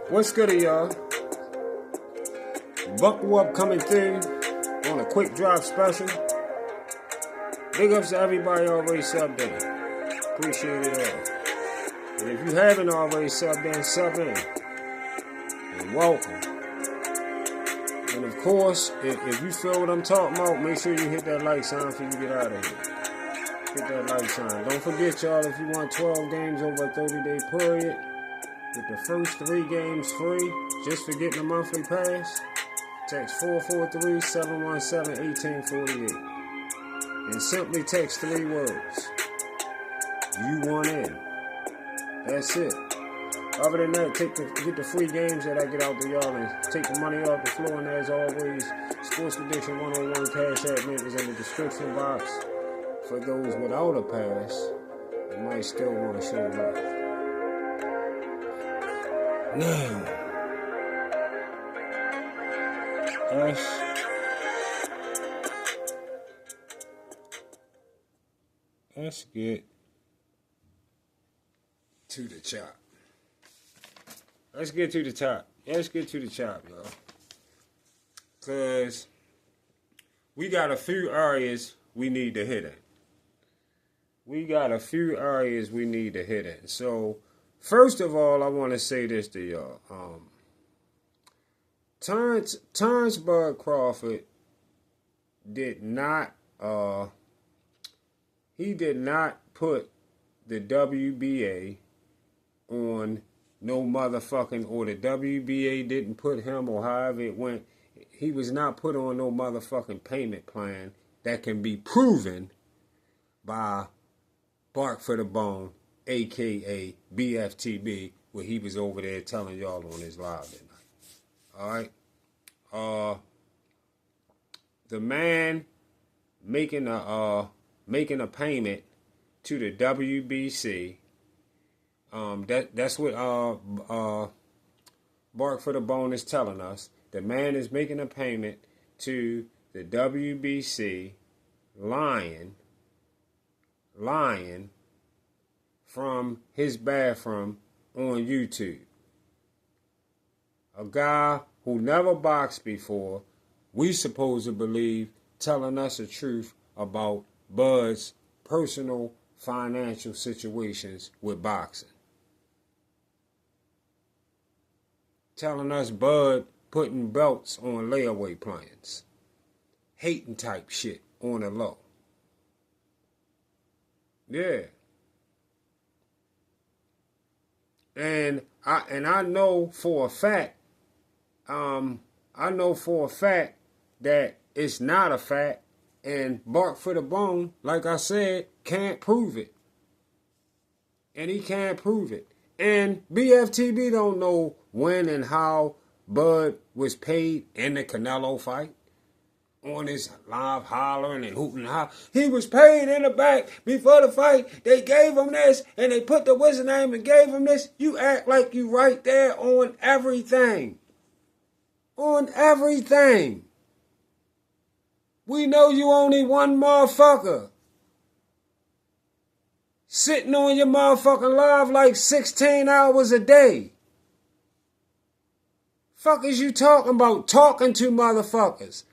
What's good, y'all? Buckle up coming through on a quick drop special. Big ups to everybody already subbed in. Appreciate it all. And if you haven't already subbed in, sub in. And welcome. And of course, if you feel what I'm talking about, make sure you hit that like sign before you get out of here. Hit that like sign. Don't forget, y'all, if you want 12 games over a 30-day period, get the first 3 games free just for getting a monthly pass. Text 443-717-1848. And simply text 3 words. You want in. That's it. Other than that, get the free games that I get out to y'all and take the money off the floor. And as always, Sports Prediction 101 Cash App link is in the description box. For those without a pass, you might still want to show love. Now, let's get to the chop. Let's get to the top. Let's get to the chop, y'all. Because we got a few areas we need to hit at. So, first of all, I want to say this to y'all. Terrence Bud Crawford did not put the WBA on no motherfucking, or the WBA didn't put him, or however it went. He was not put on no motherfucking payment plan that can be proven by Bark for the Bone, a.k.a. BFTB, where he was over there telling y'all on his live that night. All right? The man making a payment to the WBC. That's what Bark for the Bone is telling us. The man is making a payment to the WBC, lying from his bathroom on YouTube. A guy who never boxed before, we supposed to believe, telling us the truth about Bud's personal financial situations with boxing. Telling us Bud putting belts on layaway plans. Hating type shit on the low. Yeah. And I know for a fact, that it's not a fact, and Bark for the Bone, like I said, can't prove it. And he can't prove it. And BFTB don't know when and how Bud was paid in the Canelo fight. On his live hollering and hooting and hollering. He was paid in the back before the fight. They gave him this, and they put the what's his name and gave him this. You act like you right there on everything. On everything. We know you only one motherfucker. Sitting on your motherfucking live like 16 hours a day. Fuck is you talking about? Talking to motherfuckers.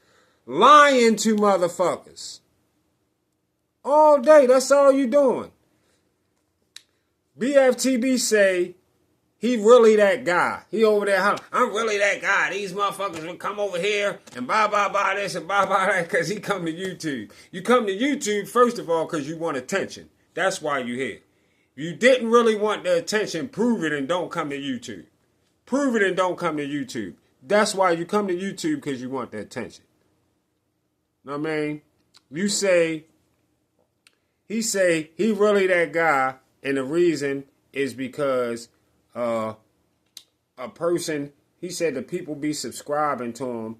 Lying to motherfuckers. All day, that's all you doing. BFTB say he really that guy. He over there hollering, I'm really that guy. These motherfuckers will come over here and buy this and buy that because he come to YouTube. You come to YouTube, first of all, because you want attention. That's why you here. If you didn't really want the attention, prove it and don't come to YouTube. Prove it and don't come to YouTube. That's why you come to YouTube, because you want the attention. Know what I mean? He say he really that guy, and the reason is because a person, he said the people be subscribing to him.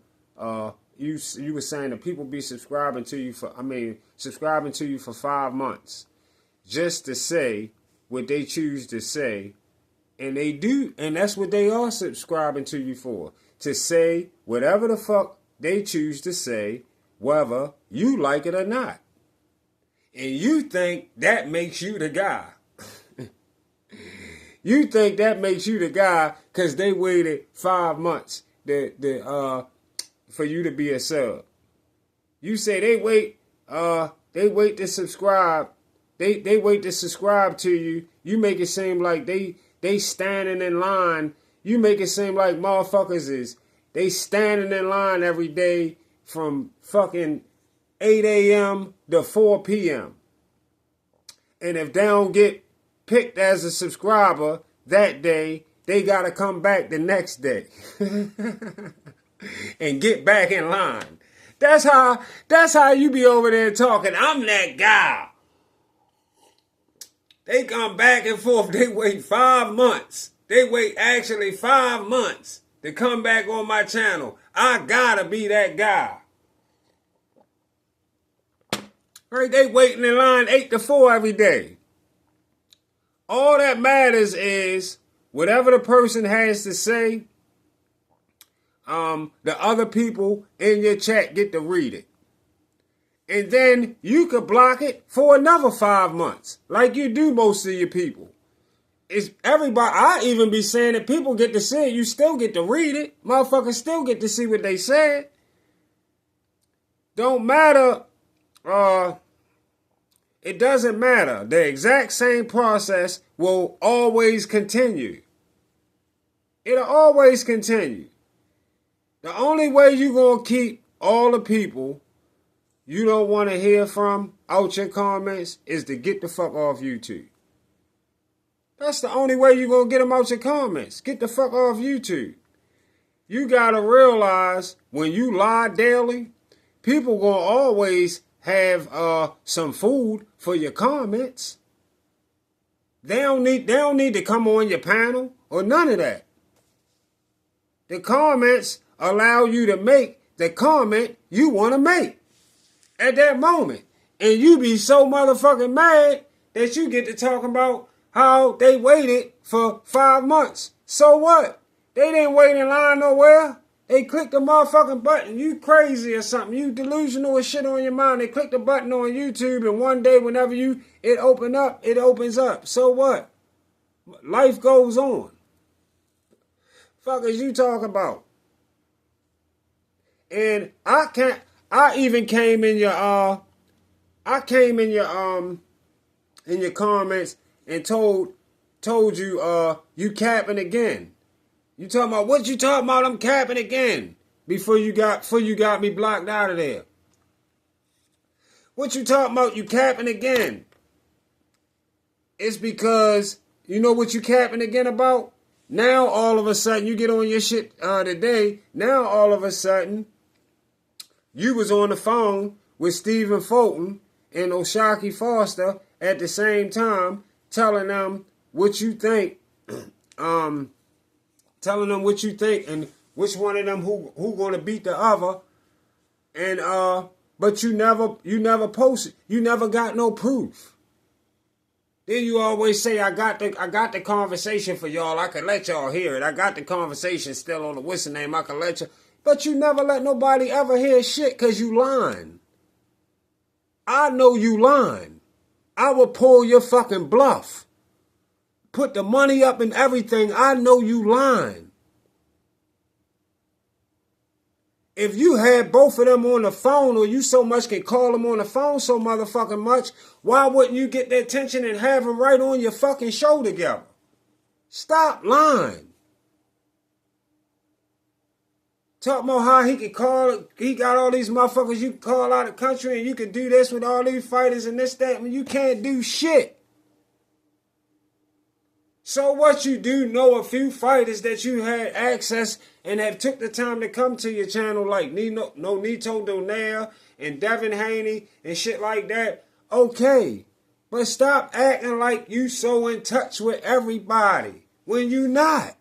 You were saying the people be subscribing to you for 5 months just to say what they choose to say, and they do, and that's what they are subscribing to you for, to say whatever the fuck they choose to say, whether you like it or not. And you think that makes you the guy. You think that makes you the guy because they waited 5 months for you to be a sub. You say they wait to subscribe. They wait to subscribe to you. You make it seem like they standing in line. You make it seem like motherfuckers they standing in line every day from fucking 8 a.m. to 4 p.m. And if they don't get picked as a subscriber that day, they gotta come back the next day and get back in line. That's how you be over there talking. I'm that guy. They come back and forth. They wait 5 months. They wait actually 5 months to come back on my channel. I gotta be that guy. Right? They waiting in line 8 to 4 every day. All that matters is whatever the person has to say, the other people in your chat get to read it. And then you could block it for another 5 months, like you do most of your people. It's everybody. I even be saying that people get to see it, you still get to read it. Motherfuckers still get to see what they said. Don't matter. It doesn't matter. The exact same process will always continue. It'll always continue. The only way you're going to keep all the people you don't want to hear from out your comments is to get the fuck off YouTube. That's the only way you're going to get them out your comments. Get the fuck off YouTube. You got to realize when you lie daily, people going to always have some food for your comments. They don't need to come on your panel or none of that. The comments allow you to make the comment you want to make at that moment. And you be so motherfucking mad that you get to talking about how they waited for 5 months. So what? They didn't wait in line nowhere. They clicked the motherfucking button. You crazy or something. You delusional as shit on your mind. They clicked the button on YouTube and one day whenever it opens up. So what? Life goes on. Fuck is you talking about? And I even came in your in your comments and told you you capping again. You talking about what you talking about? I'm capping again. Before you got me blocked out of there. What you talking about? You capping again. It's because you know what you capping again about? Now all of a sudden you get on your shit today. Now all of a sudden you was on the phone with Stephen Fulton and Oshaki Foster at the same time, telling them what you think. Telling them what you think and which one of them who gonna beat the other, and but you never posted. You never got no proof. Then you always say I got the conversation for y'all. I can let y'all hear it. I got the conversation still on the what's the name. I can let you, but you never let nobody ever hear shit because you lying. I know you lying. I will pull your fucking bluff. Put the money up and everything. I know you lying. If you had both of them on the phone, or you so much can call them on the phone so motherfucking much, why wouldn't you get their attention and have them right on your fucking show together? Stop lying. Talk about how he could call, he got all these motherfuckers you can call out of the country and you can do this with all these fighters and this, that, and you can't do shit. So what you do know a few fighters that you had access and have took the time to come to your channel like Nito Donaire and Devin Haney and shit like that. Okay. But stop acting like you so in touch with everybody when you not.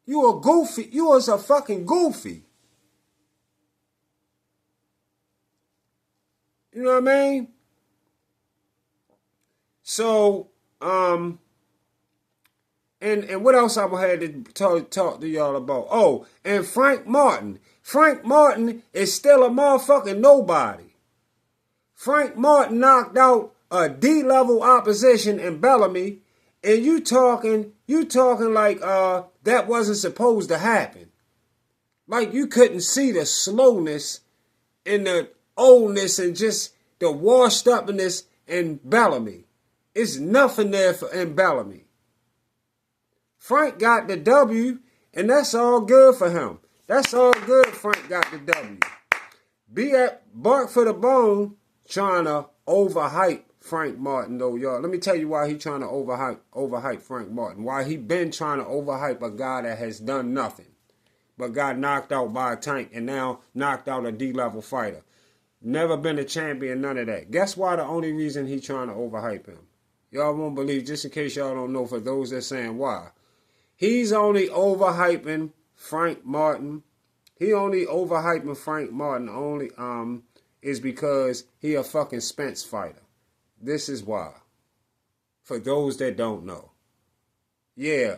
You a goofy. You was a fucking goofy. You know what I mean? So, And what else I had to talk to y'all about? Oh, and Frank Martin. Frank Martin is still a motherfucking nobody. Frank Martin knocked out a D-level opposition in Bellamy And you talking like that wasn't supposed to happen. Like you couldn't see the slowness and the oldness and just the washed upness in Bellamy. It's nothing there in Bellamy. Frank got the W, and that's all good for him. That's all good. Frank got the W. Be at Bark for the Bone trying to overhype Frank Martin, though, y'all. Let me tell you why he trying to overhype Frank Martin. Why he been trying to overhype a guy that has done nothing but got knocked out by a tank and now knocked out a D-level fighter. Never been a champion, none of that. Guess why the only reason he trying to overhype him? Y'all won't believe, just in case y'all don't know, for those that saying why. He's only overhyping Frank Martin. He only overhyping Frank Martin only is because he a fucking Spence fighter. This is why. For those that don't know. Yeah,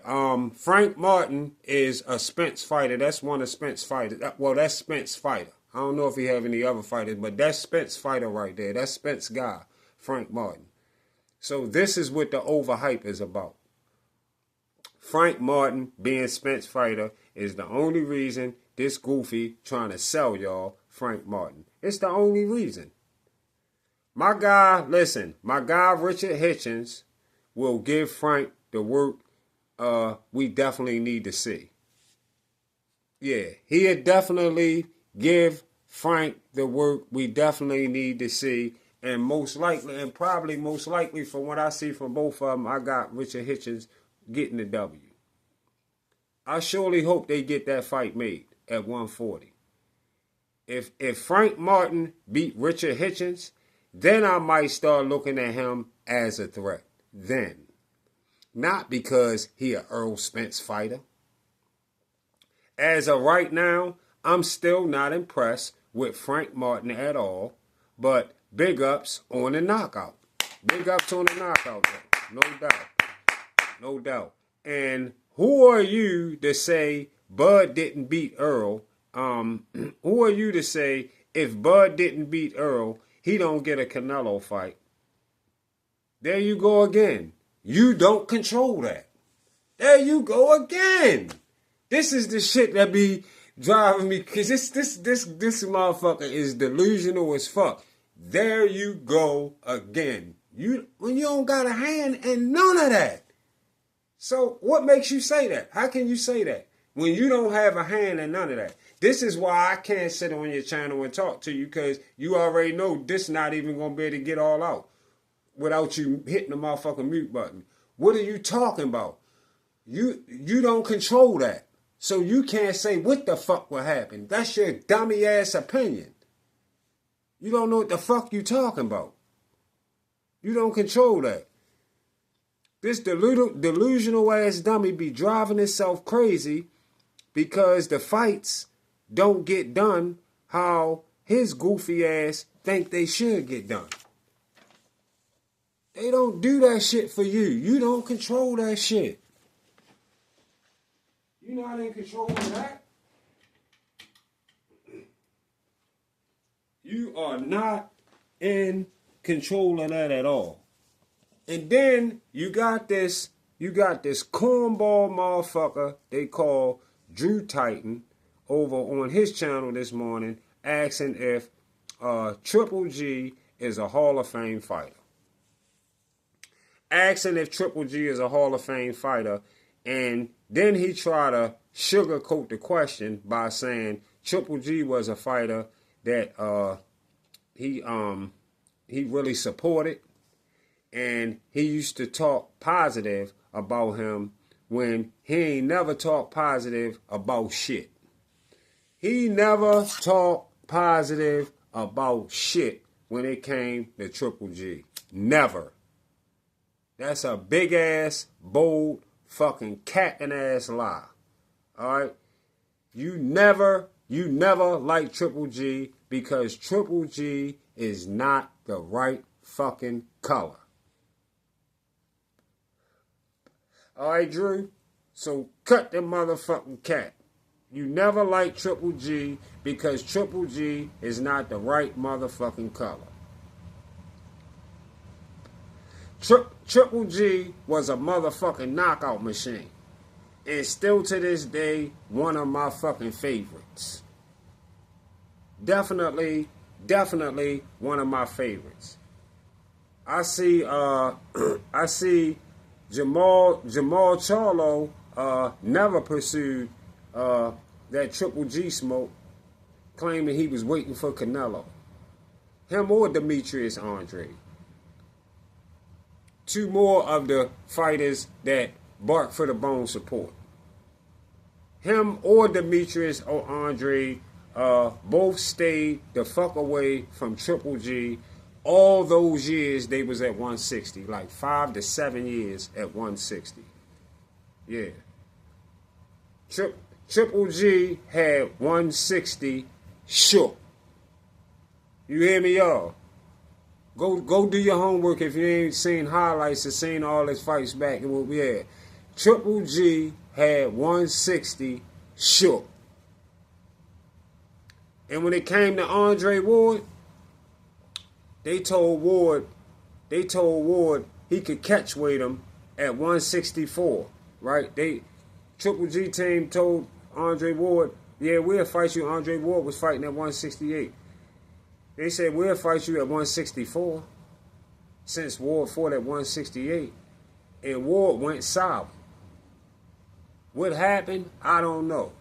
Frank Martin is a Spence fighter. That's one of Spence fighters. Well, that's Spence fighter. I don't know if he have any other fighters, but that's Spence fighter right there. That's Spence guy, Frank Martin. So this is what the overhype is about. Frank Martin being Spence fighter is the only reason this goofy trying to sell y'all Frank Martin. It's the only reason. My guy, listen, my guy Richard Hitchens will give Frank the work we definitely need to see. Yeah, he'll definitely give Frank the work we definitely need to see. And most likely, and probably most likely from what I see from both of them, I got Richard Hitchens getting the W. I surely hope they get that fight made at 140. If Frank Martin beat Richard Hitchens, then I might start looking at him as a threat. Then. Not because he an Earl Spence fighter. As of right now, I'm still not impressed with Frank Martin at all. But big ups on the knockout. Big ups on the knockout, though. No doubt. No doubt. And who are you to say Bud didn't beat Earl? Who are you to say if Bud didn't beat Earl, he don't get a Canelo fight? There you go again. You don't control that. There you go again. This is the shit that be driving me, because this motherfucker is delusional as fuck. There you go again. When you don't got a hand in none of that. So what makes you say that? How can you say that when you don't have a hand in none of that? This is why I can't sit on your channel and talk to you, because you already know this not even going to be able to get all out without you hitting the motherfucking mute button. What are you talking about? You don't control that. So you can't say what the fuck will happen. That's your dummy ass opinion. You don't know what the fuck you talking about. You don't control that. This delusional ass dummy be driving itself crazy because the fights don't get done how his goofy ass think they should get done. They don't do that shit for you. You don't control that shit. You're not in control of that. You are not in control of that at all. And then you got this cornball motherfucker they call Drew Titan over on his channel this morning asking if Triple G is a Hall of Fame fighter. Asking if Triple G is a Hall of Fame fighter, and then he tried to sugarcoat the question by saying Triple G was a fighter that he really supported, and he used to talk positive about him when he ain't never talked positive about shit. He never talked positive about shit when it came to Triple G. Never. That's a big ass, bold, fucking cat ass lie. Alright? You never like Triple G because Triple G is not the right fucking color. Alright, Drew? So cut the motherfucking cat. You never like Triple G because Triple G is not the right motherfucking color. Triple G was a motherfucking knockout machine. And still to this day, one of my fucking favorites. Definitely one of my favorites. I see Jamal Charlo never pursued that Triple G smoke, claiming he was waiting for Canelo. Him or Demetrius Andre. Two more of the fighters that bark for the bone support. Him or Demetrius or Andre both stayed the fuck away from Triple G all those years they was at 160. Like 5 to 7 years at 160. Yeah. Triple G had 160 shook. You hear me, y'all? Go do your homework if you ain't seen highlights or seen all his fights back and what we had. Triple G had 160 shook. And when it came to Andre Ward, they told Ward he could catch weight him at 164. Right? Triple G team told Andre Ward, yeah, we'll fight you. Andre Ward was fighting at 168. They said, we'll fight you at 164. Since Ward fought at 168. And Ward went silent. What happened? I don't know.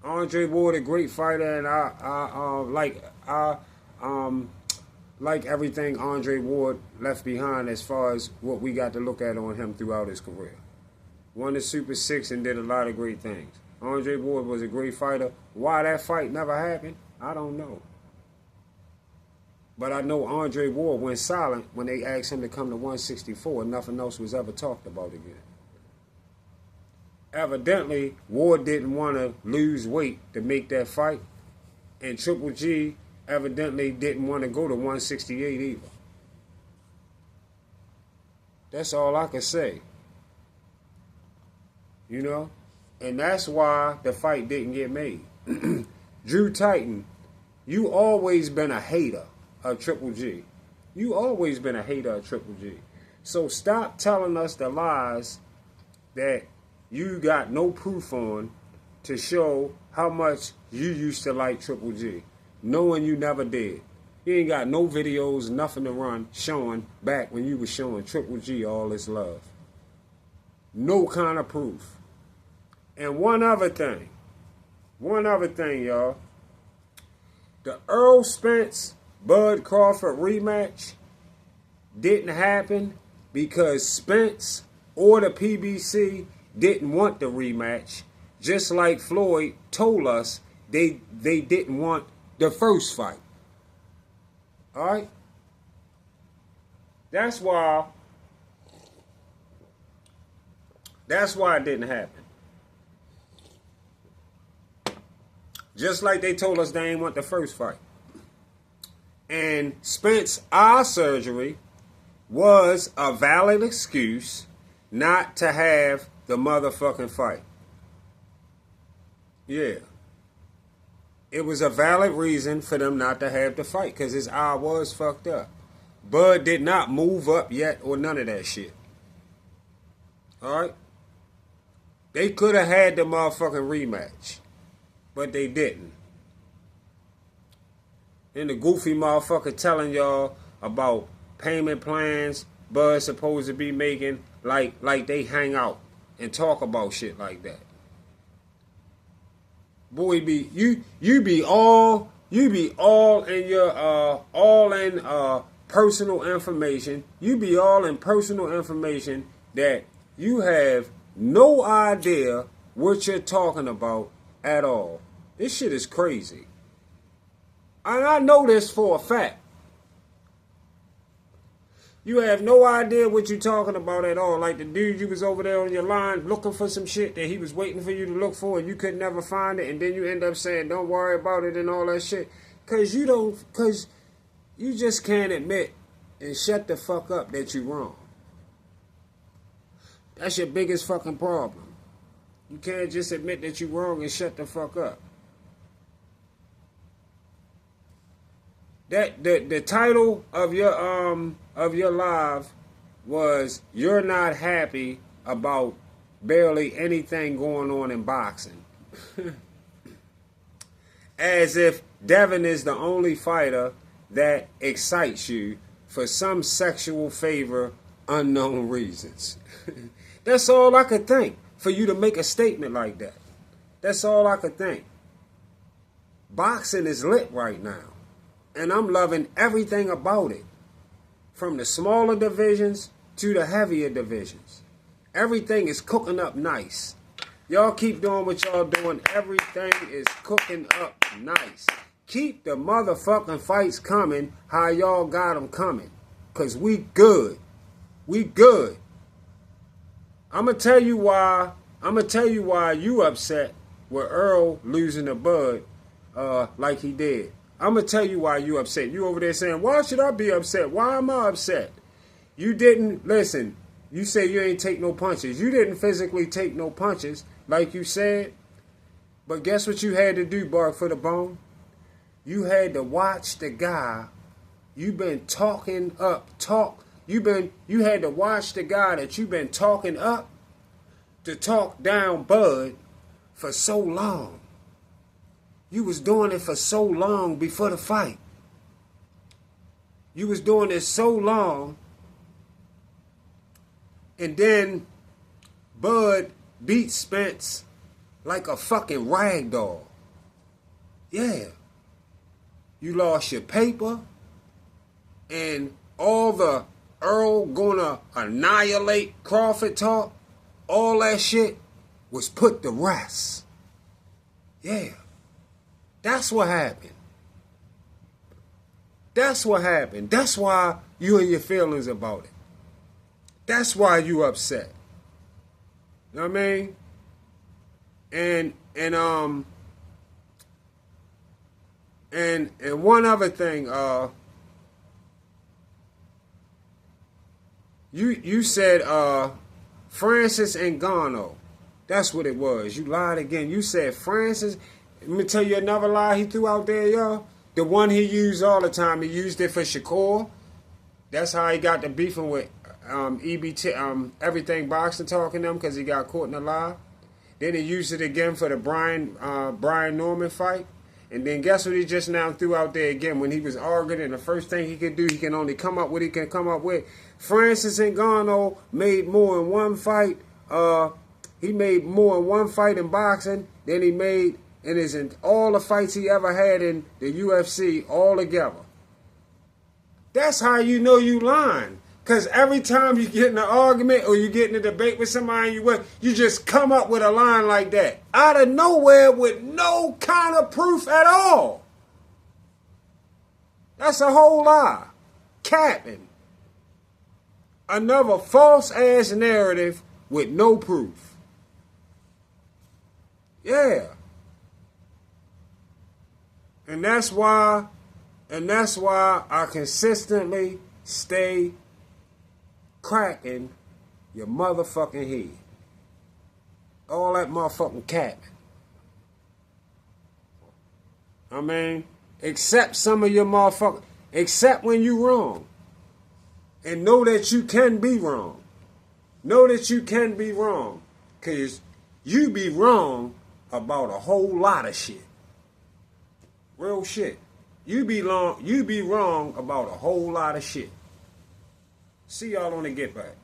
Andre Ward, a great fighter, and I like everything Andre Ward left behind as far as what we got to look at on him throughout his career. Won the Super 6 and did a lot of great things. Andre Ward was a great fighter. Why that fight never happened, I don't know. But I know Andre Ward went silent when they asked him to come to 164 and nothing else was ever talked about again. Evidently, Ward didn't want to lose weight to make that fight. And Triple G evidently didn't want to go to 168 either. That's all I can say. You know? And that's why the fight didn't get made. Drew Titan, you always been a hater of Triple G. You always been a hater of Triple G. So stop telling us the lies that you got no proof on to show how much you used to like Triple G, knowing you never did. You ain't got no videos, nothing to run showing back when you was showing Triple G all this love. No kind of proof. And one other thing, y'all. The Earl Spence Bud Crawford rematch didn't happen because Spence or the PBC didn't want the rematch, just like Floyd told us they didn't want the first fight. All right? That's why it didn't happen. Just like they told us they didn't want the first fight. And Spence eye surgery was a valid excuse not to have the motherfucking fight. Yeah. It was a valid reason for them not to have the fight because his eye was fucked up. Bud did not move up yet or none of that shit. Alright? They could have had the motherfucking rematch. But they didn't. And the goofy motherfucker telling y'all about payment plans Bud's supposed to be making like they hang out and talk about shit like that. Boy, you be all in your personal information. You be all in personal information that you have no idea what you're talking about at all. This shit is crazy. And I know this for a fact. You have no idea what you're talking about at all. Like the dude you was over there on your line looking for some shit that he was waiting for you to look for and you could never find it. And then you end up saying, don't worry about it and all that shit. Because you just can't admit and shut the fuck up that you're wrong. That's your biggest fucking problem. You can't just admit that you're wrong and shut the fuck up. That the title of your live was "You're Not Happy About Barely Anything Going On in Boxing." As if Devin is the only fighter that excites you for some sexual favor, unknown reasons. That's all I could think for you to make a statement like that. That's all I could think. Boxing is lit right now. And I'm loving everything about it. From the smaller divisions to the heavier divisions. Everything is cooking up nice. Y'all keep doing what y'all doing. Everything is cooking up nice. Keep the motherfucking fights coming how y'all got them coming. Because we good. We good. I'm going to tell you why you upset with Earl losing the bud like he did. I'm going to tell you why you upset. You over there saying, why should I be upset? Why am I upset? You didn't, listen, you say you ain't take no punches. You didn't physically take no punches like you said. But guess what you had to do, Bark for the Bone? You had to watch the guy you've been talking up, you had to watch the guy that you've been talking up to talk down Bud for so long. You was doing it for so long before the fight. You was doing it so long. And then Bud beat Spence like a fucking rag doll. Yeah. You lost your paper. And all the Earl gonna annihilate Crawford talk, all that shit was put to rest. Yeah. That's what happened. That's what happened. That's why you and your feelings about it. That's why you upset. You know what I mean? And one other thing, you said Francis Ngannou. That's what it was. You lied again. You said Francis. Let me tell you another lie he threw out there, y'all. The one he used all the time. He used it for Shakur. That's how he got to beefing with EBT, Everything Boxing Talking them because he got caught in a lie. Then he used it again for the Brian Norman fight. And then guess what he just now threw out there again when he was arguing, and the first thing he could do, he can only come up with, Francis Ngannou made more in one fight. He made more in one fight in boxing than he made in all the fights he ever had in the UFC all together. That's how you know you lying. Because every time you get in an argument or you get in a debate with somebody you just come up with a line like that. Out of nowhere with no kind of proof at all. That's a whole lie. Capping. Another false-ass narrative with no proof. Yeah. And that's why I consistently stay cracking your motherfucking head. All that motherfucking capping. I mean, accept some of your motherfucking, accept when you wrong. And know that you can be wrong. Know that you can be wrong. Because you be wrong about a whole lot of shit. Real shit. You be wrong about a whole lot of shit. See y'all on the Get Back.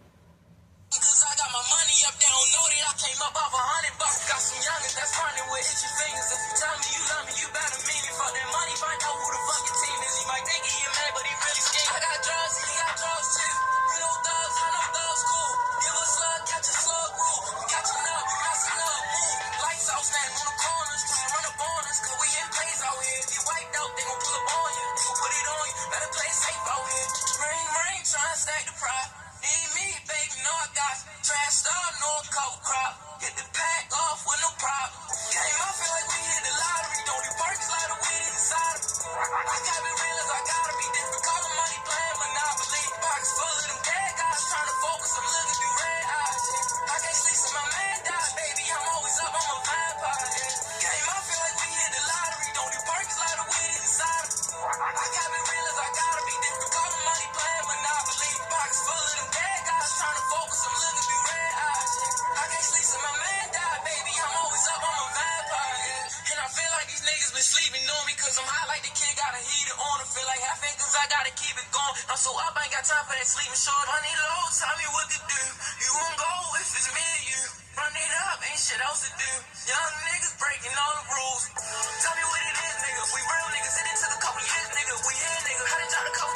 Cause I got my money up, they don't know that I came up off $100. Got some youngins that's running with itchy fingers. If you tell me you love me, you better mean it. Fuck that money, find out who the fucking team is. He might think he get mad, but he really scared. I got drugs, he got drugs too. You know thugs, I know thugs cool. Give a slug, catch a slug rule. We catching up, passing up, move. Lights out, standing on the corners, trying to run up on us. Cause we in plays out here. If you wiped out, they gon' pull up on you. They gon' put it on you. Better play safe out here. Ring, ring, trying to stack the pride. Need me, baby, no I got trash star, no cover crop. Get the pack off with no problem. Came out, feel like we hit the lottery. Don't do perks like the weed inside. I gotta be real as I gotta be different. Call the money playing Monopoly. Box full of them dead guys trying to focus. I'm looking through red eyes. I can't sleep so my man died, baby. I'm always up, I'm a vampire. Came out, feel like we hit the lottery. Don't do perks like the weed inside. I gotta be real niggas been sleeping on me cause I'm hot like the kid got a heater on. I feel like half acres, I gotta keep it going. I'm so up, I ain't got time for that sleeping short. I need low, tell me what to do. You won't go if it's me and you. Run it up, ain't shit else to do. Young niggas breaking all the rules. Tell me what it is, nigga. We real niggas, it took a couple years, nigga. We here, nigga. Had to drop a couple